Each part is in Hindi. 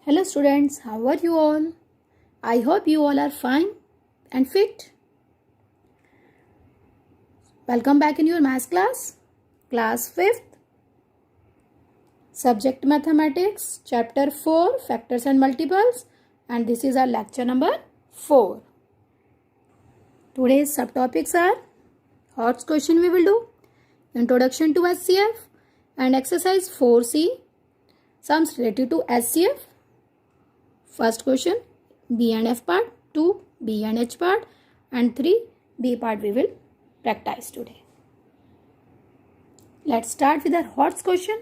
Hello students, how are you all? I hope you all are fine and fit. Welcome back in your maths class, class 5th, subject mathematics, chapter 4, factors and multiples, and this is our lecture number 4. Today's subtopics are HOTS question we will do, introduction to SCF and exercise 4C, sums related to SCF. First question, B and F part, 2, B and H part, and 3, B part we will practice today. Let's start with our HOTS question.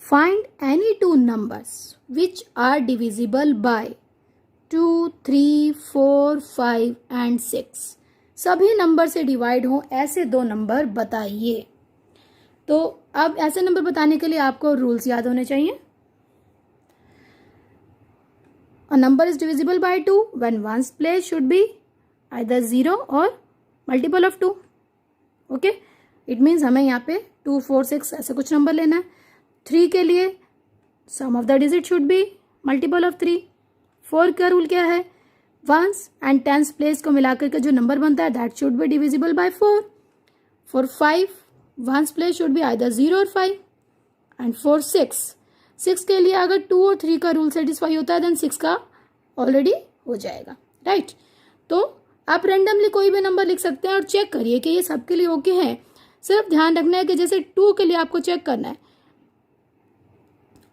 Find any two numbers which are divisible by 2, 3, 4, 5 and 6. सभी नंबर से डिवाइड हो ऐसे दो नंबर बताइए. तो अब ऐसे नंबर बताने के लिए आपको रूल्स याद होने चाहिए. A number is divisible by 2 when one's place should be either 0 or multiple of 2. Okay? It means हमें यहाँ पे 2, 4, 6 ऐसे कुछ नंबर लेना है. 3 के लिए sum of the digit should be multiple of 3. 4 का रूल क्या है? Ones and tens place को मिलाकर के जो नंबर बनता है that should be divisible by 4. For 5, ones place should be either 0 or 5. And for 6 के लिए अगर 2 और 3 का रूल सेटिस्फाई होता है देन 6 का ऑलरेडी हो जाएगा. राइट? तो आप रेंडमली कोई भी नंबर लिख सकते हैं और चेक करिए कि ये सबके लिए ओके है. सिर्फ ध्यान रखना है कि जैसे 2 के लिए आपको चेक करना है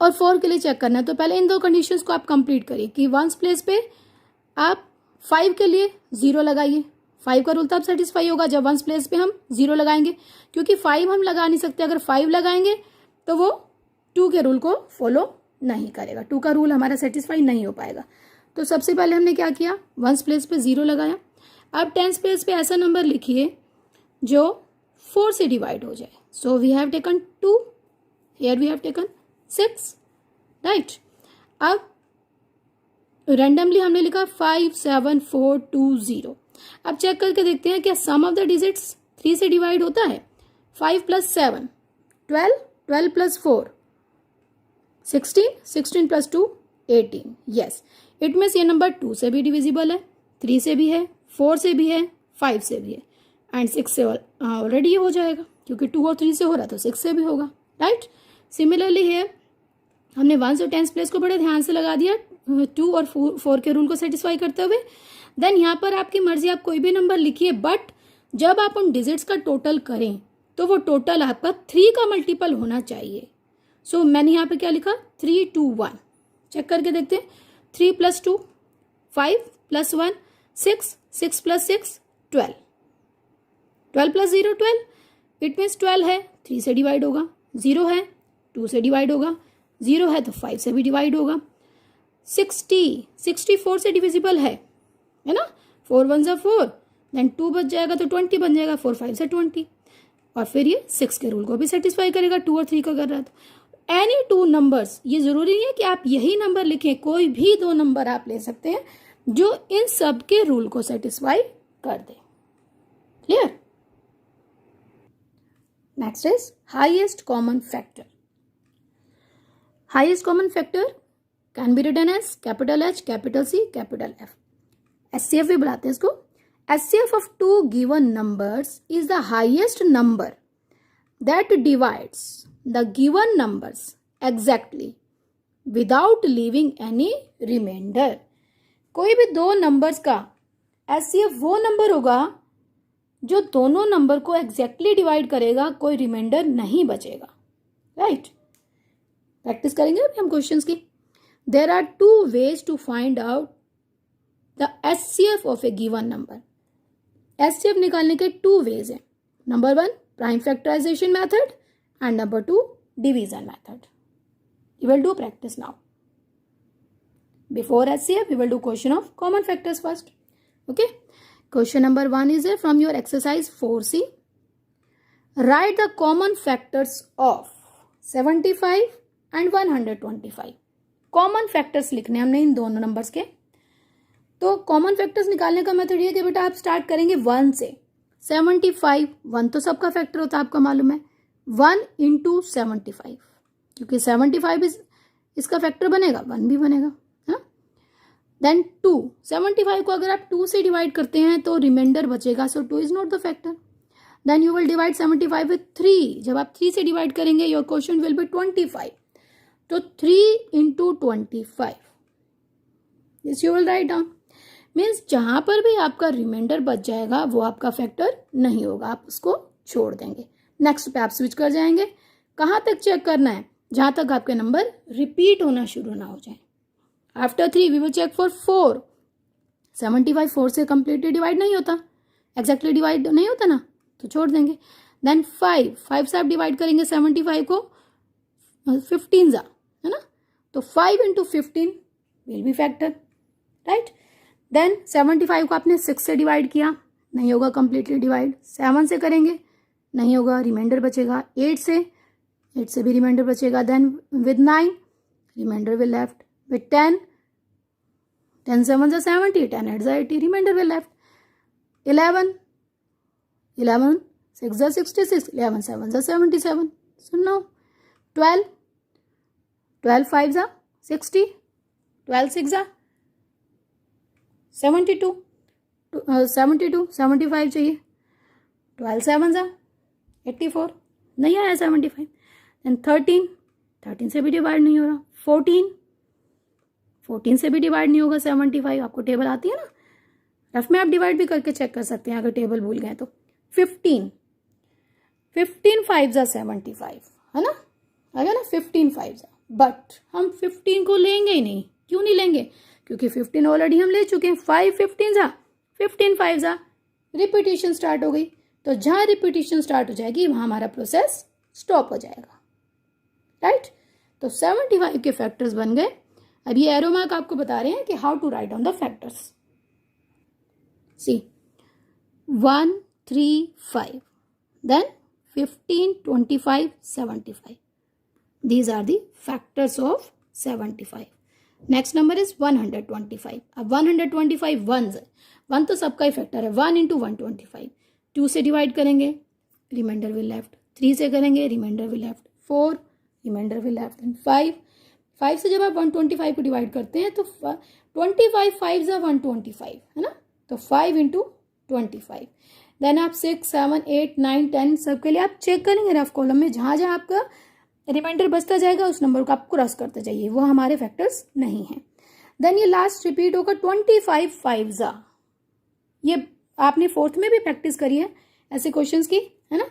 और 4 के लिए चेक करना है, तो पहले इन दो कंडीशंस को आप कंप्लीट करिए कि वंस प्लेस पे आप 5 के लिए 0 लगाइए. 5 का रूल तब सेटिस्फाई होगा जब वंस प्लेस पे हम 0 लगाएंगे, क्योंकि 5 हम लगा नहीं सकते. अगर 5 लगाएंगे तो वो 2 के रूल को फॉलो नहीं करेगा. 2 का रूल हमारा सेटिस्फाई नहीं हो पाएगा. तो सबसे पहले हमने क्या किया? वंस प्लेस पे 0 लगाया. अब टेंस प्लेस पे ऐसा नंबर लिखिए जो 4 से डिवाइड हो जाए. So we have taken 2, here we have taken 6. Right? अब रैंडमली हमने लिखा 5, 7, 4, 2, 0. अब चेक करके देखते हैं क्या सम ऑफ द डिजिट्स 3 से डिवाइड होता है. 5 + 7 12, 12 + 4 16, 16 + 2 18. यस, इट मीन्स ये नंबर 2 से भी डिविजिबल है, 3 से भी है, 4 से भी है, 5 से भी है एंड 6 से ऑलरेडी हो जाएगा, क्योंकि 2 और 3 से हो रहा तो 6 से भी होगा. राइट? सिमिलरली है, हमने 1 और 10 प्लेस को बड़े ध्यान से लगा दिया 2 और 4 के रूल को सेटिस्फाई करते हुए. देन यहाँ पर आपकी मर्जी, आप कोई भी नंबर लिखिए, बट जब आप उन डिजिट्स का टोटल करें तो वो टोटल आपका 3 का मल्टीपल होना चाहिए. सो मैंने यहाँ पे क्या लिखा? 3, 2, 1. चेक करके देखते हैं. 3 + 2 5 + 1 6, 6 + 6 12, 12 + 0 12. इट मीन्स 12 है 3 से डिवाइड होगा, 0 है 2 से डिवाइड होगा, 0 है तो 5 से भी डिवाइड होगा. 64 से डिविजिबल है ना. 4 1 = 4, देन 2 बच जाएगा तो 20 बन जाएगा. 4 5 से 20, और फिर ये 6 के रूल को भी सेटिस्फाई करेगा. 2 और 3 का कर रहा है. एनी टू नंबर्स, ये जरूरी नहीं है कि आप यही नंबर लिखें, कोई भी दो नंबर आप ले सकते हैं जो इन सब के रूल को सेटिस्फाई कर दे. Clear? Next is highest common factor. Highest common factor can be written as capital H, capital C, capital F. SCF भी बुलाते हैं इसको. SCF of two given numbers is the highest number that divides the given numbers exactly without leaving any remainder. कोई भी दो नंबर्स का SCF वो नंबर होगा जो दोनों नंबर को एग्जैक्टली डिवाइड करेगा, कोई रिमाइंडर नहीं बचेगा. राइट? प्रैक्टिस करेंगे अभी हम क्वेश्चंस की. There are 2 ways to find out the SCF of a given number. SCF निकालने के 2 ways हैं. Number 1 prime factorization method and number 2 division method. We will do practice now. Before SCF, we will do question of common factors first. Okay. Question number 1 is from your exercise 4C. Write the common factors of 75 and 125. Common factors लिखने हमने इन दोनों नंबर्स के. तो कॉमन फैक्टर्स निकालने का मेथड ये कि बेटा आप स्टार्ट करेंगे 1 से. 75, 1 तो सबका फैक्टर होता है, आपका मालूम है. 1 × 75, क्योंकि 75 इज इसका फैक्टर बनेगा 1 भी बनेगा, है। देन 2, 75 को अगर आप 2 से डिवाइड करते हैं तो रिमाइंडर बचेगा, so 2 is not the factor. Then you will divide 75 with 3, जब आप 3 से डिवाइड करेंगे योर क्वेश्चन विल बी 25, तो 3 into 25 this you will write down. Means जहां पर भी आपका रिमाइंडर बच जाएगा वो आपका फैक्टर नहीं होगा, आप उसको छोड़ देंगे। नेक्स्ट पे आप स्विच कर जाएंगे। कहाँ तक चेक करना है? जहां तक आपके नंबर रिपीट होना शुरू ना हो जाए। After 3 we will check for 4। 75 4 से कंप्लीटली डिवाइड नहीं होता, एग्जैक्टली डिवाइड नहीं होता ना, तो छोड़ देंगे। देन 5 से आप डिवाइड करेंगे 75 को 15 जा, है ना, तो 5 into 15 will be factor, right. Then 75 को आपने 6 से डिवाइड किया, नहीं होगा कंप्लीटली डिवाइड। 7 से करेंगे, नहीं होगा, रिमाइंडर बचेगा। 8 से भी रिमाइंडर बचेगा। Then with 9 reminder will left. With 10 7 जा 70, 10 8 जा 80, रिमाइंडर विल लेफ्ट। 11 6 जा 66, 11 7 जा 77। सो नाउ 12 5 जा 60, 12 6 जा 72, 75 चाहिए। 12 7 जा 84, नहीं आया 75। एंड 13 से भी डिवाइड नहीं हो रहा। 14 से भी डिवाइड नहीं होगा 75। आपको टेबल आती है ना, रफ में आप डिवाइड भी करके चेक कर सकते हैं अगर टेबल भूल गए तो। 15 5 जा 75, है ना, आ गया ना 15 5 जा। बट हम 15 को लेंगे ही नहीं। क्यों नहीं लेंगे? क्योंकि 15 ऑलरेडी हम ले चुके हैं। 5 15 जा 15 5 जा, रिपीटिशन स्टार्ट हो गई। तो जहां रिपीटिशन स्टार्ट हो जाएगी वहां हमारा प्रोसेस स्टॉप हो जाएगा, राइट। तो 75 के फैक्टर्स बन गए। अब ये एरो मार्क आपको बता रहे हैं कि how to write down the factors. See 1 3 5, then 15 25 75, these are the factors of 75. Next number is 125। अब 125 वंस है, 1 तो सबका ही फैक्टर है। 1 into 125, 2 से डिवाइड करेंगे, रिमाइंडर विल लेफ्ट। 3 से करेंगे, reminder will left. 4 reminder will left. And 5 से जब आप 125 को डिवाइड करते हैं तो 25 5 जा 125, है ना, तो 5 into 25। देन आप 6 7 8 9 10 सबके लिए आप चेक करेंगे रफ कॉलम में, जहां जहां आपका रिमाइंडर बचता जाएगा उस नंबर को आप क्रॉस करते जाइए, वो हमारे फैक्टर्स नहीं हैं। देन ये लास्ट रिपीट होगा 25 5 जा। ये आपने 4th में भी प्रैक्टिस करी है ऐसे क्वेश्चंस की, है ना,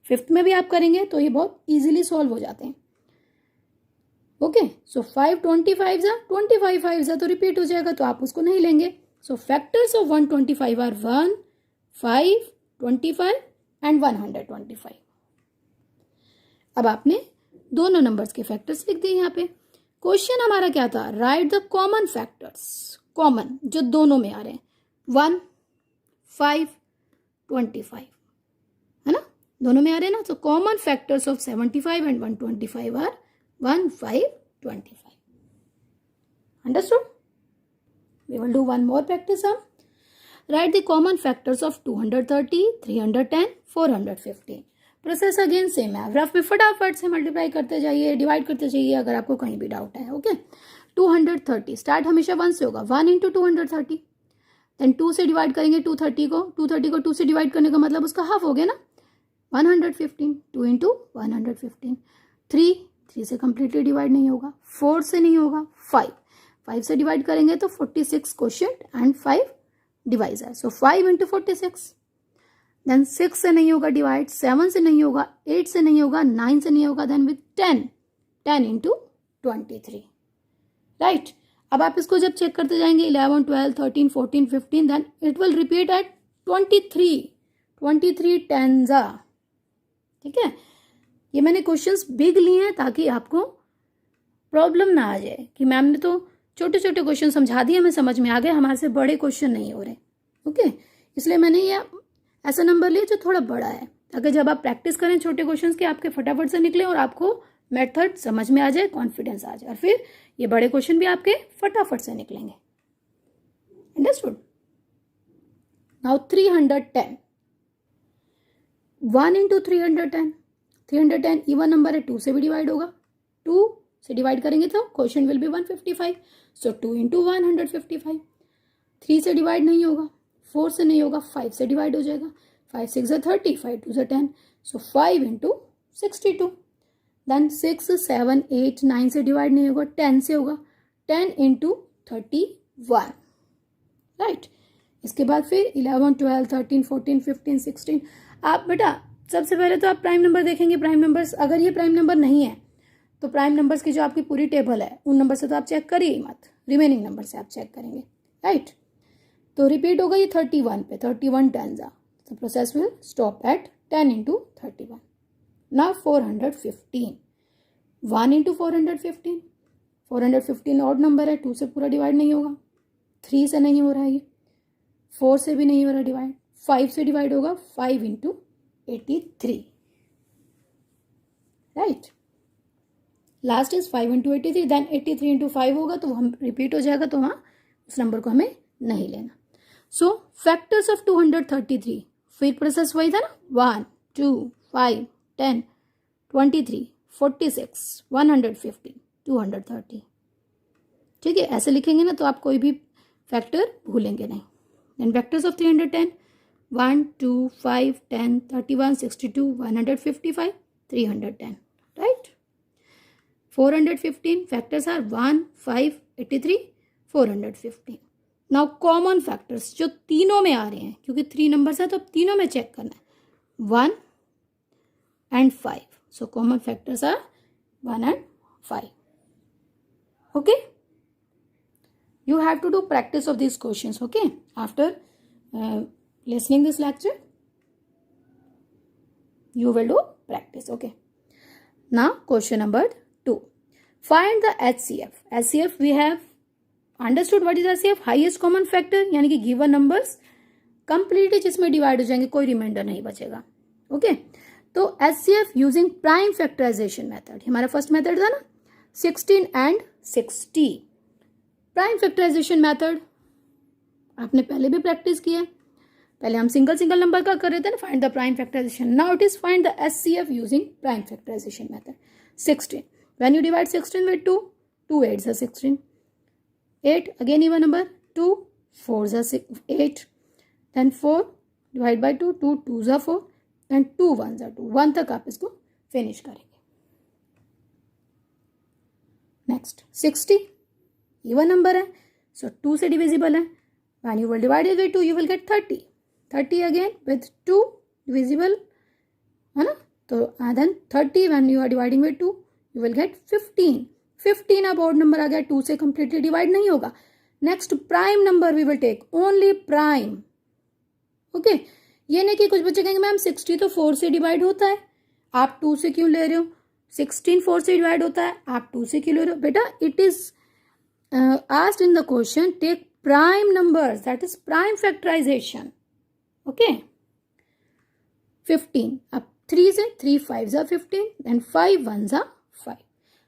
5th में भी आप करेंगे तो ये बहुत इजीली सॉल्व हो जाते हैं। ओके, सो 5 25 जा 25 5 जा तो रिपीट हो जाएगा, तो आप उसको नहीं लेंगे। So factors of 125 are 1 5 25 and 125। अब आपने दोनों नंबर्स के फैक्टर्स लिख दिए यहाँ पे। क्वेश्चन हमारा क्या था? Right the common factors, common जो दोनों में आ रहे हैं, 1 5 25, है ना, दोनों में आ रहे हैं ना। तो common factors of 75 and 125 are 1 5 25। Understood? We will do one more practice. हम write the common factors of 230 310 415। Process again same है, रफ में फटाफट से मल्टीप्लाई करते जाइए, डिवाइड करते जाइए अगर आपको कहीं भी डाउट है। ओके, 230 स्टार्ट हमेशा 1 से होगा, 1 into 230। देन 2 से डिवाइड करेंगे 230 को 2 से डिवाइड करने का मतलब उसका हाफ हो गया ना, 115। 2 into 115। 3 से कंप्लीटली डिवाइड नहीं होगा, 4 से नहीं होगा, 5 से डिवाइड करेंगे तो 46 quotient and 5 divisor, so 5 into 46। Then 6 से नहीं होगा डिवाइड, 7 से नहीं होगा, 8 से नहीं होगा, 9 से नहीं होगा। Then with 10 into 23, right. अब आप इसको जब चेक करते जाएंगे 11 12 13 14 15, then it will repeat at 23 10 जा। ठीक है, ये मैंने क्वेश्चंस बिग लिए हैं ताकि आपको प्रॉब्लम ना आ जाए कि मैम ने तो छोटे छोटे क्वेश्चन समझा दिए, हमें समझ में आ गए, हमारे से बड़े क्वेश्चन नहीं हो रहे। ओके, इसलिए मैंने ये ऐसा नंबर लिया जो थोड़ा बड़ा है, ताकि जब आप प्रैक्टिस करें छोटे क्वेश्चंस के आपके फटाफट से निकले और आपको मेथड समझ में आ जाए, कॉन्फिडेंस आ जाए, और फिर ये बड़े क्वेश्चन भी आपके फटाफट से निकलेंगे। Understood? Now 310, 1 into 310 even number है, 2 से भी डिवाइड होगा, 2 से डिवाइड करेंगे तो question will be 155. So 2 into 155. 3 से डिवाइड नहीं होगा, 4 से नहीं होगा, 5 से डिवाइड हो जाएगा. 5 6 है 30, 5 2 है 10. सो 5 इंटू 62. देन 6 7 8 9 से डिवाइड नहीं होगा, 10 से होगा. 10 इंटू 31. राइट. इसके बाद फिर 11 12 13 14 15 16. आप बेटा सबसे पहले तो आप प्राइम नंबर देखेंगे. प्राइम नंबर्स, अगर ये प्राइम नंबर नहीं है तो प्राइम नंबर्स की जो आपकी पूरी टेबल है उन नंबर से तो आप चेक करिए ही मत, रिमेनिंग नंबर से आप चेक करेंगे. राइट. तो रिपीट होगा ये 31 पे. 31 10 आ. The process will stop at 10 into 31. Now 415. 1 into 415. 415 odd number है, 2 से पूरा डिवाइड नहीं होगा, 3 से नहीं हो रहा है, ये 4 से भी नहीं हो रहा डिवाइड, 5 से डिवाइड होगा. 5 into 83. Right. Last is 5 into 83. Then 83 into 5 होगा तो हम रिपीट हो जाएगा, तो वहाँ उस नंबर को हमें नहीं लेना. सो फैक्टर्स ऑफ 233. फिर प्रोसेस वही था ना, 1 2 5 10 23 46 150 230. ठीक है, ऐसे लिखेंगे ना तो आप कोई भी फैक्टर भूलेंगे नहीं. Then factors of 310. 1 2 5 10 31 62 155 310. Right. 415 factors are 1 5 83 415. Now common factors जो तीनों में आ रहे हैं, क्योंकि 3 नंबर्स है तो तीनों में चेक करना है. 1 and 5. So common factors are 1 and 5. Okay. You have to do practice of these questions. Okay. After listening this lecture, you will do practice. Okay. Now question number 2. Find the HCF. HCF we have understood what is HCF. Highest common factor, यानी कि given numbers completely जिसमें डिवाइड हो जाएंगे, कोई रिमाइंडर नहीं बचेगा. ओके. तो HCF using prime factorization method, हमारा फर्स्ट मेथड था ना 16 and 60. प्राइम फैक्टराइजेशन मेथड आपने पहले भी प्रैक्टिस किया. पहले हम सिंगल सिंगल नंबर का कर रहे थे ना, find the prime factorization. Now it is find the HCF using prime factorization method. 16. When you divide 16 with 2, 2 8s are 16. 8 again even number, 2 4s are 8. Then 4 divide by 2, 2 2s are 4 and 2 1s are 2. 1 तक आप इसको फिनिश करेंगे. नेक्स्ट 60 इवन नंबर है, सो 2 से डिविजिबल है. When you will divide it with 2 you will get 30. 30 again with 2 divisible है ना. तो then 30 when you are dividing with 2 you will get 15. 15 अब ऑड नंबर आ गया, 2 से कंप्लीटली डिवाइड नहीं होगा. Next prime number we will take only prime. Okay. ये नहीं कि कुछ बच्चे कहेंगे मैम 60 तो 4 से डिवाइड होता है, आप 2 से क्यों ले रहे हो. 16 4 से डिवाइड होता है, आप 2 से क्यों ले रहे हो. बेटा it is asked in the question, take prime numbers, that is prime factorization. Okay. 15 अब 3 से 3 5s are 15 and 5 1s are 5.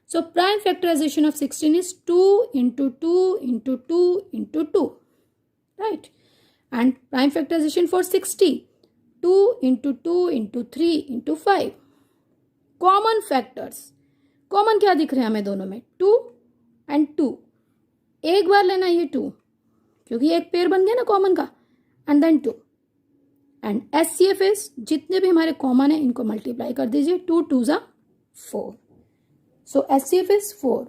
So prime factorization of 16 is 2 into 2 into 2 into 2. Right. And prime factorization for 60, 2 into 2 into 3 into 5. Common factors. Common क्या दिख रहे हैं हमें दोनों में, 2 and 2. एक बार लेना ये 2, क्योंकि एक पेयर बन गया ना कॉमन का, and then 2. And HCF is जितने भी हमारे कॉमन है इनको मल्टीप्लाई कर दीजिए. 2 2s are 4. So HCF is 4.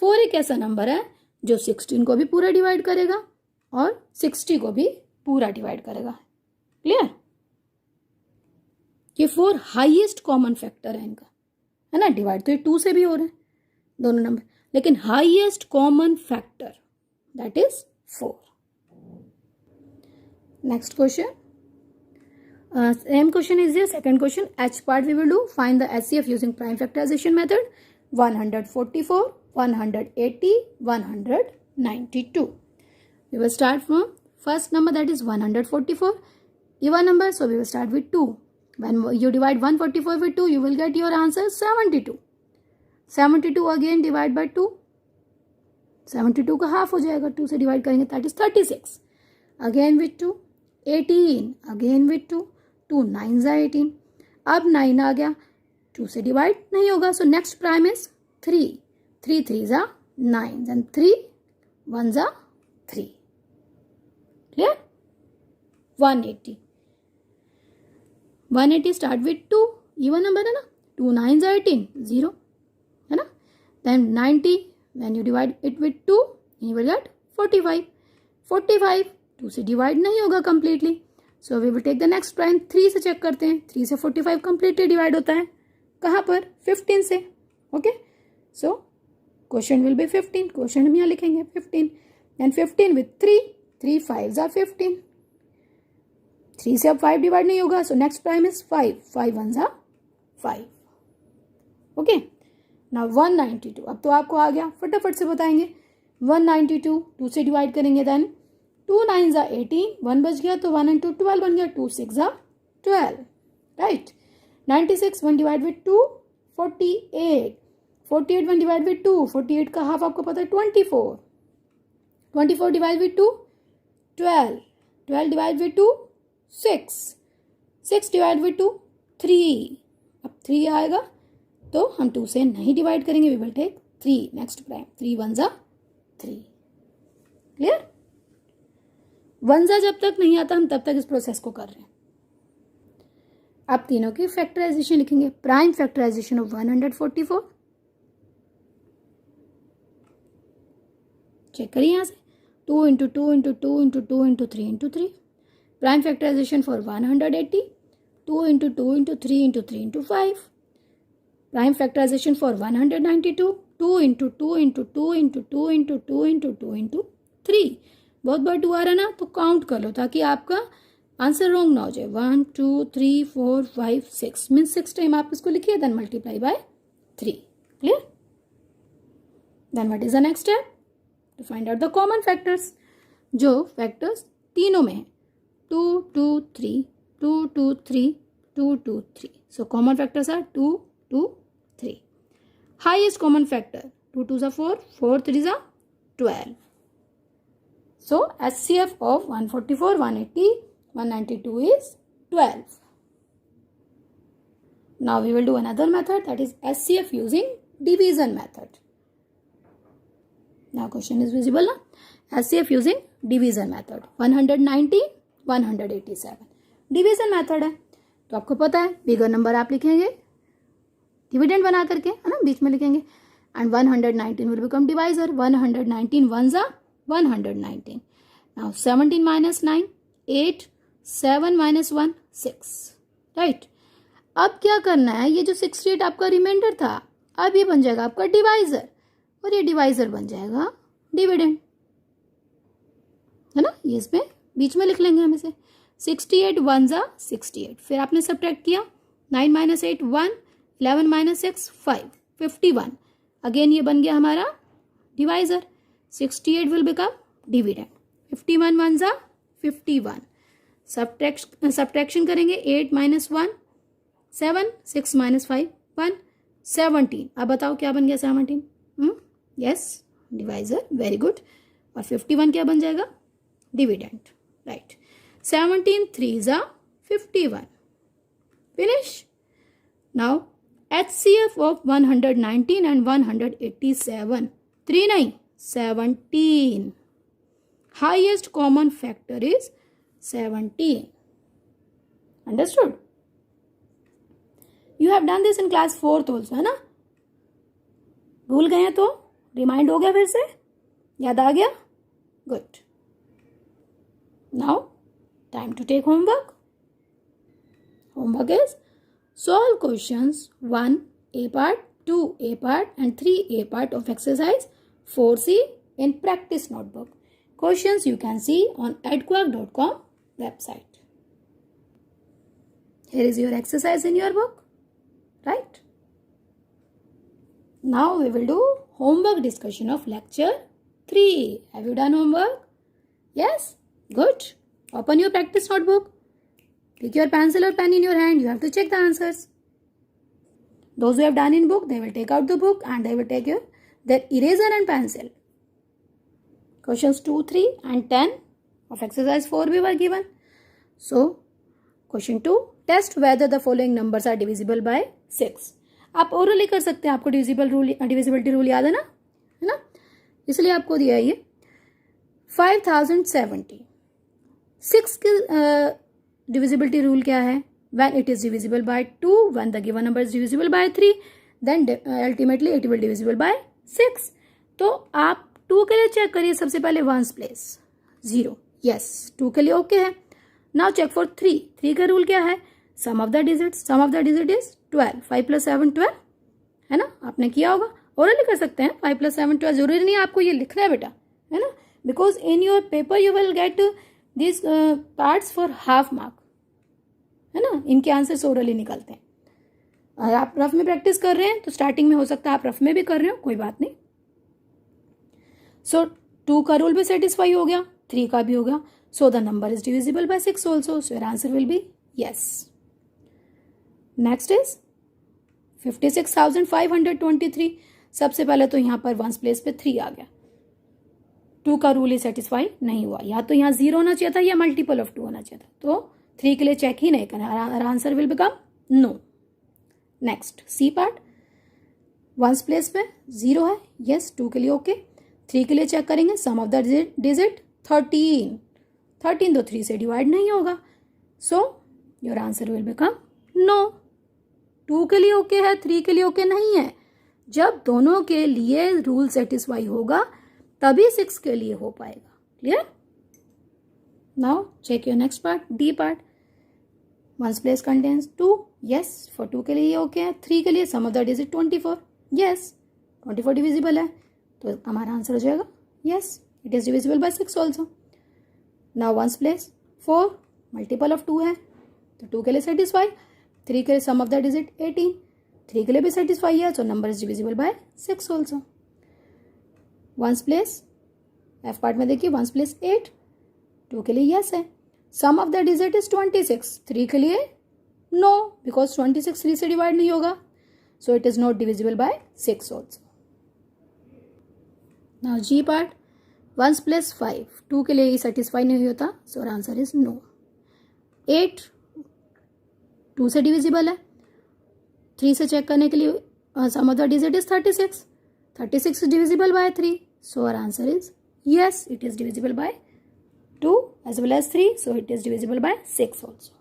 4 एक ऐसा नंबर है जो 16 को भी पूरा डिवाइड करेगा और 60 को भी पूरा डिवाइड करेगा. क्लियर. ये 4 हाईएस्ट कॉमन फैक्टर है इनका, है ना. डिवाइड तो ये 2 से भी हो रहा है दोनों नंबर, लेकिन highest common factor that is 4. Next question, same question is second question. H part we will do. Find the HCF using prime factorization method. 144 180 192. We will start from first number, that is 144. Even number, so we will start with 2. When you divide 144 with 2 you will get your answer 72. 72 again divide by 2. 72 का हाफ हो जाएगा, 2 से डिवाइड करेंगे, that is 36. Again with 2. 18 again with 2. 2 9s are 18. अब 9 आ गया, 2 से डिवाइड नहीं होगा, so next prime is 3. 3 3s are 9, then 3 1s are 3. Clear? 180. 180 start with 2, even number है ना, 2 9s are 18, 0 है ना. Then 90, when you divide it with 2, you will get 45. 45 2 से डिवाइड नहीं होगा completely, so we will take the next prime. 3 से चेक करते हैं, 3 से 45 completely डिवाइड होता है. कहाँ पर? 15 से. Okay, so question will be 15. Question हम यहाँ लिखेंगे 15. Then 15 with 3, 3 5s are 15. 3 से अब 5 डिवाइड नहीं होगा, so next prime is 5. 5 1s are 5. Okay, now 192. अब तो आपको आ गया, फटाफट से बताएंगे. 192 2 से डिवाइड करेंगे, देन 2 9s are 18, 1 बच गया तो 1 and 2 12 बन गया, 2 6s are 12. Right. 96 1 divide with 2, 48. 48 1 divide with 2, 48 का हाफ आपको पता है 24. 24 divide with 2, 12. 12 divide with 2, 6. 6 divide with 2, 3. अब 3 आएगा तो हम 2 से नहीं डिवाइड करेंगे, we will take 3 next prime. 3 1s are 3. Clear? 1s जब तक नहीं आता हम तब तक इस प्रोसेस को कर रहे हैं. आप तीनों की फैक्टराइजेशन लिखेंगे. Prime factorization of 144. चेक करिए यहाँ से. 2 into 2 into 2 into 2 into 3 into 3. Prime factorization for 180. 2 into 2 into 3 into 3 into 5. Prime factorization for 192. 2 into 2 into 2 into 2 into 2 into 2 into 3. बहुत बार 2 आ रहा है ना, तो काउंट कर लो ताकि आपका आंसर रॉन्ग ना हो जाए. 1 2 3 4 5 6 मीन्स 6 टाइम आप इसको लिखिए, then multiply by 3. Clear? Then what is the next step? To find out the common factors. जो फैक्टर्स तीनों में है, 2 2 3 2 2 3 2 2 3. So common factors are 2 2 3. Highest common factor 2 2s are 4, 4 3s are 12. So HCF of 144, 180, 192 is 12. Now we will do another method, that is HCF using division method. Now question is visible ना? HCF using division method. 190, 187. Division method है तो आपको पता है बिगर नंबर आप लिखेंगे डिविडेंड बना करके, है ना, बीच में लिखेंगे. And 119 will become divisor. 119 1s are 119. Now 17 minus 9, 8. 7 minus 1, 6. Right. अब क्या करना है, ये जो 68 आपका रिमाइंडर था, अब ये बन जाएगा आपका डिवाइजर, और ये डिवाइजर बन जाएगा डिविडेंड, है ना. ये इसमें बीच में लिख लेंगे हम इसे. 68 1s are 68. फिर आपने सब्ट्रैक्ट किया. 9 minus 8 1, 11 minus 6 5, 51. अगेन ये बन गया हमारा divisor. 68 will become dividend. 51 1s are 51. Subtraction करेंगे. 8 minus 1 7, 6 minus 5 1, 17. अब बताओ क्या बन गया 17? Yes, divisor. Very good. और 51 क्या बन जाएगा? Dividend. Right. 17 3s are 51. Finish. Now HCF of 119 and 187. 3 नहीं, 17. Highest common factor is 17. Understood? You have done this in class 4th also, है ना. भूल गए हैं तो रिमाइंड हो गया, फिर से याद आ गया. Good. Now time to take homework. Homework is solve questions 1A part, 2A part and 3A part of exercise 4C in practice notebook. Questions you can see on edquark.com website. Here is your exercise in your book, right? Now we will do homework discussion of lecture 3. Have you done homework? Yes? Good. Open your practice notebook. Take your pencil or pen in your hand. You have to check the answers. Those who have done in book, they will take out the book and they will take their eraser and pencil. Questions 2, 3 and 10 of exercise 4B were given. So, question 2. Test whether the following numbers are divisible by 6. आप ओरली कर सकते हैं, आपको डिविजिबिलिटी रूल याद है ना, इसलिए आपको दिया ये 5070। 6 की डिविजिबिलिटी रूल क्या है? When it is divisible by 2, when the given number is divisible by 3, then ultimately it will divisible by 6। तो आप 2 के लिए चेक करिए सबसे पहले, वंस प्लेस 0, यस 2 के लिए ओके है। Now check for 3। 3 का रूल क्या है? सम ऑफ द डिजिट इज 12, 5 + 7 12 है ना, आपने किया होगा, ओरली कर सकते हैं। 5 + 7 12, जरूरी नहीं आपको ये लिखना है बेटा, है ना, because in your paper you will get this parts for half mark, है ना, इनके आंसर्स ओरली निकलते हैं। अगर आप रफ में प्रैक्टिस कर रहे हैं तो स्टार्टिंग में हो सकता है आप रफ में भी कर रहे हो, कोई बात नहीं। सो 2 का रूल भी सेटिस्फाई हो गया, 3 का भी हो गया। So the number is divisible by 6 also, so your answer will be yes. Next is 56,523। सबसे पहले तो यहाँ पर वंस प्लेस पे 3 आ गया, 2 का रूल ही सेटिस्फाई नहीं हुआ, या तो यहाँ 0 होना चाहिए था या मल्टीपल ऑफ 2 होना चाहिए था, तो 3 के लिए चेक ही नहीं करना, answer will become no. Next C part, once place पे 0 है, यस 2 के लिए ओके। 3 के लिए चेक करेंगे, सम ऑफ द डिजिट 13 तो 3 से डिवाइड नहीं होगा, so your answer will become no. 2 के लिए ओके है, 3 के लिए ओके नहीं है। जब दोनों के लिए रूल सेटिस्फाई होगा तभी 6 के लिए हो पाएगा। Clear? Now check your next part, D part, once place contains 2, yes for 2 के लिए ओके है। 3 के लिए sum of the digit 24, yes 24 divisible है, तो हमारा आंसर हो जाएगा yes it is divisible by 6 also. Now once place 4, multiple of 2 है, तो 2 के लिए सेटिस्फाई। 3 के लिए सम ऑफ द डिजिट 18, 3 के लिए भी सेटिस्फाई है, so number is divisible by 6 also. Ones place F part में देखिए, वंस प्लेस 8, 2 के लिए यस है। सम ऑफ द डिजिट इज 26, 3 के लिए नो, बिकॉज 26 3 से डिवाइड नहीं होगा, so it is not divisible by 6 also. Now G part, once place 5, 2 के लिए सेटिस्फाई नहीं होता, सो आंसर इज नो। 8 2 से डिविजिबल है, 3 से चेक करने के लिए sum of the digit is 36, 36 is divisible by 3, so our answer is yes it is divisible by 2 as well as 3, so it is divisible by 6 also.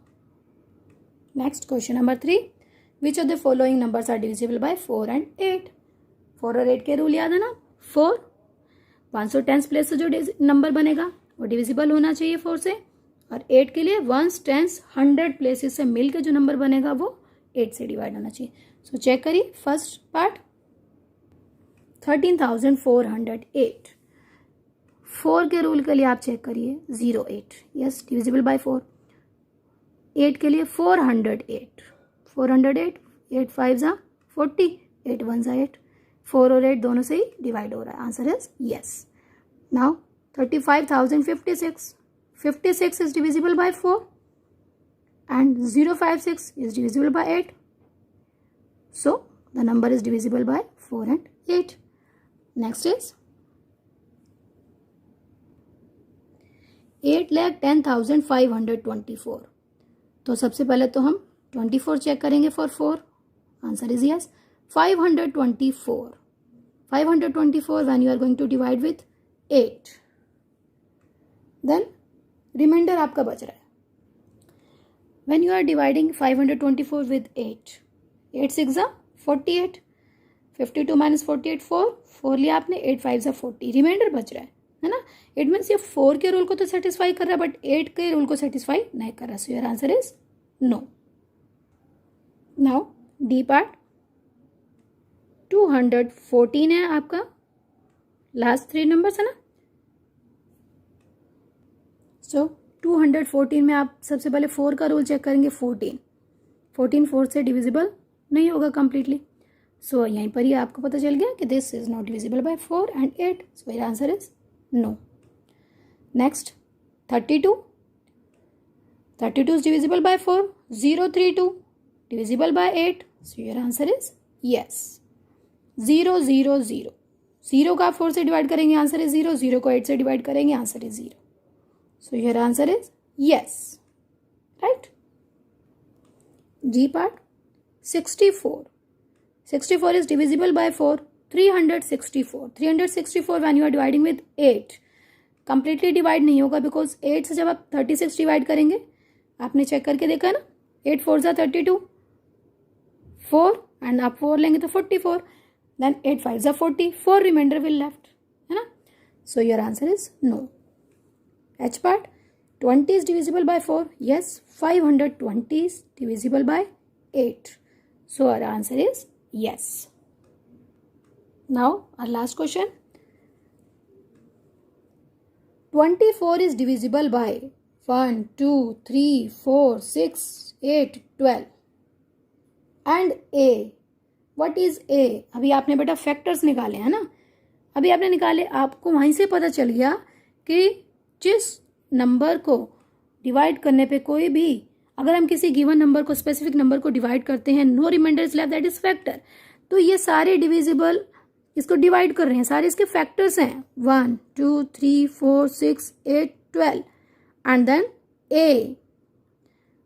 Next question number 3, which of the following numbers are divisible by 4 and 8? 4 और 8 के रूल याद है ना, 4 1/10 प्लेस से जो नंबर बनेगा वो डिविजिबल होना चाहिए 4 से, और 8 के लिए 1 10 100 प्लेसेस से मिलकर जो नंबर बनेगा वो 8 से डिवाइड होना चाहिए। सो चेक करिए फर्स्ट पार्ट, 13,408, 4 के रूल के लिए आप चेक करिए 08, यस डिविजिबल बाय 4। 8 के लिए 408, 408, 8 5 जा 40, 8 1 जा 8, 4 और 8 दोनों से ही डिवाइड हो रहा है, answer is yes. Now 35,056, 56 is divisible by 4 and 056 is divisible by 8. So the number is divisible by 4 and 8. Next is 8,10,524. तो सबसे पहले तो हम 24 चेक करेंगे for 4, answer is yes. 524, 524 when you are going to divide with 8, then reminder आपका बच रहा है। When you are dividing 524 with 8, 8 6 जा 48, 52 minus 48 4, 4 लिया आपने, 8 5 जा 40, रिमाइंडर बच रहा है ना। इट मीन्स ये 4 के रूल को तो सेटिस्फाई कर रहा है बट 8 के रूल को सेटिस्फाई नहीं कर रहा, so your answer is no. Now D part, 214 है आपका, लास्ट 3 नंबर्स है ना। सो 214 में आप सबसे पहले 4 का रूल चेक करेंगे, 14 4 से डिविजिबल नहीं होगा कंप्लीटली, सो यहीं पर ही आपको पता चल गया कि this is not divisible by 4 and 8, so your answer is no. Next 32 is divisible by 4, 032 divisible by 8, so your answer is yes. 0 0 0, 0 का 4 से डिवाइड करेंगे आंसर इज 0, 0 को 8 से डिवाइड करेंगे answer is 0, so your answer is yes, right? G part, 64 64 is divisible by 4. 364. 364 when you are dividing with 8. Completely divide नहीं होगा because 8 से जब आप 36 डिवाइड करेंगे, आपने चेक करके देखा ना, 8 4 जा 32, 4 एंड आप 4 लेंगे तो 44, देन 8 5 जा 40, 4 रिमाइंडर विल लेफ्ट, है ना. So your answer is no. H part, 20 is divisible by 4. Yes, 520 is divisible by 8. So our answer is yes. Now our last question. 24 is divisible by 1, 2, 3, 4, 6, 8, 12. And A. What is A? अभी आपने बेटा फैक्टर्स निकाले हैं ना, अभी आपने निकाले, आपको वहीं से पता चल गया कि जिस नंबर को डिवाइड करने पे कोई भी, अगर हम किसी गिवन नंबर को, स्पेसिफिक नंबर को डिवाइड करते हैं, no reminder is left, that is factor. तो ये सारे डिविजिबल इसको डिवाइड कर रहे हैं, सारे इसके फैक्टर्स हैं. 1, 2, 3, 4, 6, 8, 12 and then A.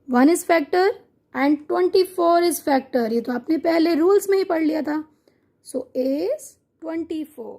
1 is factor and 24 is factor. ये तो आपने पहले रूल्स में ही पढ़ लिया था. सो A इज 24.